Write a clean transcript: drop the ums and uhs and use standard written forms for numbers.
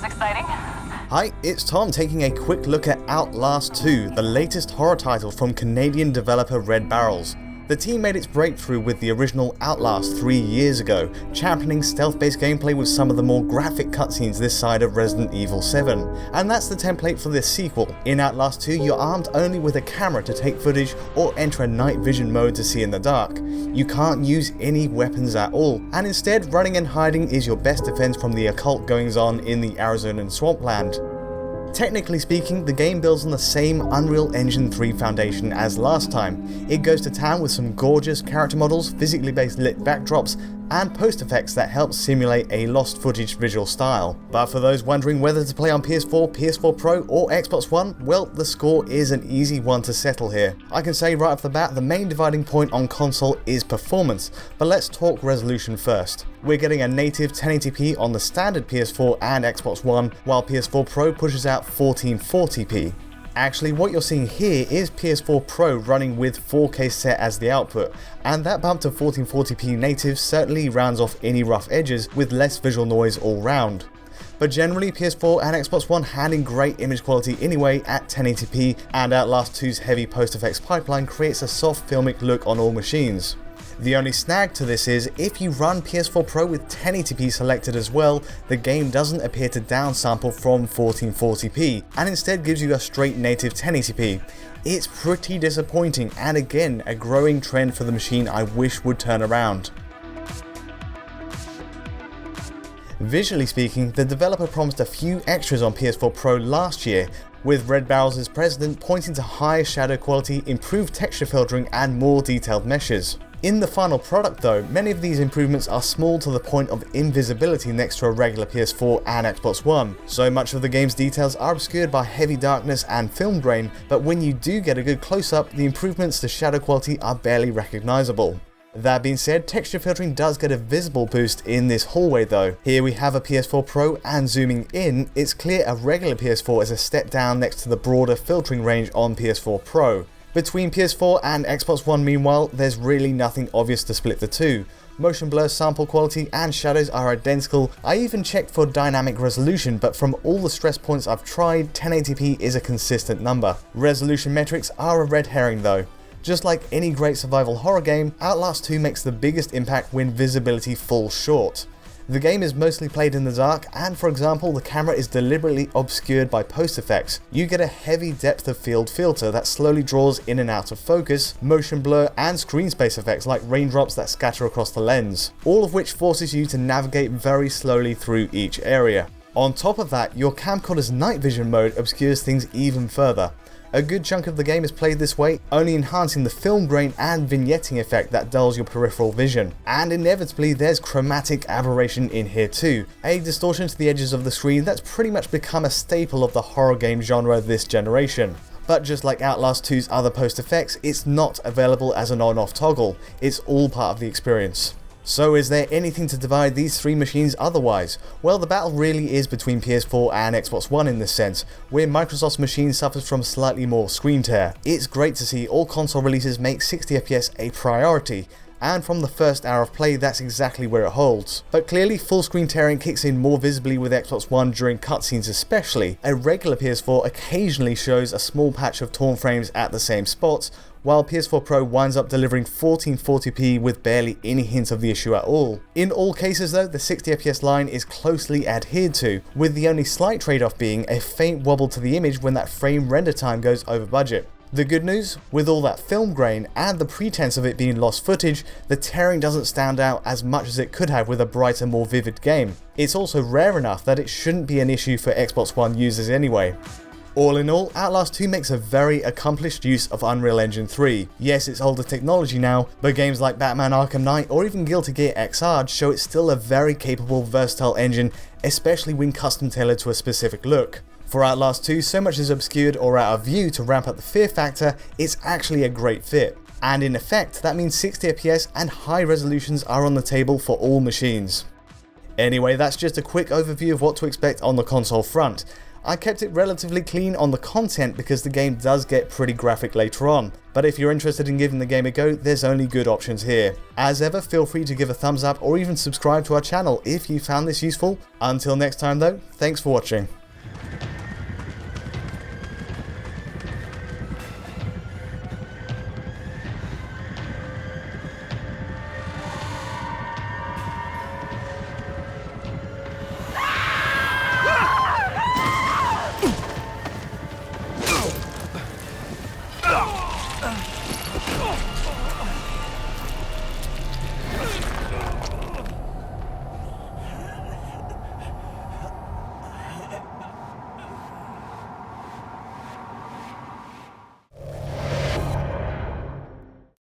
was exciting. Hi, it's Tom taking a quick look at Outlast 2, the latest horror title from Canadian developer Red Barrels. The team made its breakthrough with the original Outlast 3 years ago, championing stealth-based gameplay with some of the more graphic cutscenes this side of Resident Evil 7. And that's the template for this sequel. In Outlast 2, you're armed only with a camera to take footage or enter a night vision mode to see in the dark. You can't use any weapons at all, and instead running and hiding is your best defense from the occult goings-on in the Arizonan swampland. Technically speaking, the game builds on the same Unreal Engine 3 foundation as last time. It goes to town with some gorgeous character models, physically based lit backdrops, and post effects that help simulate a lost footage visual style. But for those wondering whether to play on PS4, PS4 Pro or Xbox One, well, the score is an easy one to settle here. I can say right off the bat, the main dividing point on console is performance, but let's talk resolution first. We're getting a native 1080p on the standard PS4 and Xbox One, while PS4 Pro pushes out 1440p. Actually, what you're seeing here is PS4 Pro running with 4K set as the output, and that bump to 1440p native certainly rounds off any rough edges with less visual noise all round. But generally, PS4 and Xbox One handling great image quality anyway at 1080p, and Outlast 2's heavy post-effects pipeline creates a soft filmic look on all machines. The only snag to this is, if you run PS4 Pro with 1080p selected as well, the game doesn't appear to downsample from 1440p, and instead gives you a straight native 1080p. It's pretty disappointing, and again, a growing trend for the machine I wish would turn around. Visually speaking, the developer promised a few extras on PS4 Pro last year, with Red Barrels' president pointing to higher shadow quality, improved texture filtering, and more detailed meshes. In the final product though, many of these improvements are small to the point of invisibility next to a regular PS4 and Xbox One. So much of the game's details are obscured by heavy darkness and film grain, but when you do get a good close-up, the improvements to shadow quality are barely recognisable. That being said, texture filtering does get a visible boost in this hallway though. Here we have a PS4 Pro, and zooming in, it's clear a regular PS4 is a step down next to the broader filtering range on PS4 Pro. Between PS4 and Xbox One meanwhile, there's really nothing obvious to split the two. Motion blur, sample quality, and shadows are identical. I even checked for dynamic resolution, but from all the stress points I've tried, 1080p is a consistent number. Resolution metrics are a red herring though. Just like any great survival horror game, Outlast 2 makes the biggest impact when visibility falls short. The game is mostly played in the dark, and for example, the camera is deliberately obscured by post effects. You get a heavy depth of field filter that slowly draws in and out of focus, motion blur, and screen space effects like raindrops that scatter across the lens, all of which forces you to navigate very slowly through each area. On top of that, your camcorder's night vision mode obscures things even further. A good chunk of the game is played this way, only enhancing the film grain and vignetting effect that dulls your peripheral vision. And inevitably there's chromatic aberration in here too, a distortion to the edges of the screen that's pretty much become a staple of the horror game genre this generation. But just like Outlast 2's other post effects, it's not available as an on-off toggle, it's all part of the experience. So is there anything to divide these three machines otherwise? Well, the battle really is between PS4 and Xbox One in this sense, where Microsoft's machine suffers from slightly more screen tear. It's great to see all console releases make 60fps a priority, and from the first hour of play that's exactly where it holds. But clearly full screen tearing kicks in more visibly with Xbox One during cutscenes especially. A regular PS4 occasionally shows a small patch of torn frames at the same spots, while PS4 Pro winds up delivering 1440p with barely any hint of the issue at all. In all cases though, the 60fps line is closely adhered to, with the only slight trade-off being a faint wobble to the image when that frame render time goes over budget. The good news, with all that film grain and the pretense of it being lost footage, the tearing doesn't stand out as much as it could have with a brighter, more vivid game. It's also rare enough that it shouldn't be an issue for Xbox One users anyway. All in all, Outlast 2 makes a very accomplished use of Unreal Engine 3. Yes, it's older technology now, but games like Batman Arkham Knight or even Guilty Gear Xrd show it's still a very capable, versatile engine, especially when custom tailored to a specific look. For Outlast 2, so much is obscured or out of view to ramp up the fear factor, it's actually a great fit. And in effect, that means 60fps and high resolutions are on the table for all machines. Anyway, that's just a quick overview of what to expect on the console front. I kept it relatively clean on the content because the game does get pretty graphic later on, But if you're interested in giving the game a go, there's only good options here. As ever, feel free to give a thumbs up or even subscribe to our channel if you found this useful. Until next time though, thanks for watching.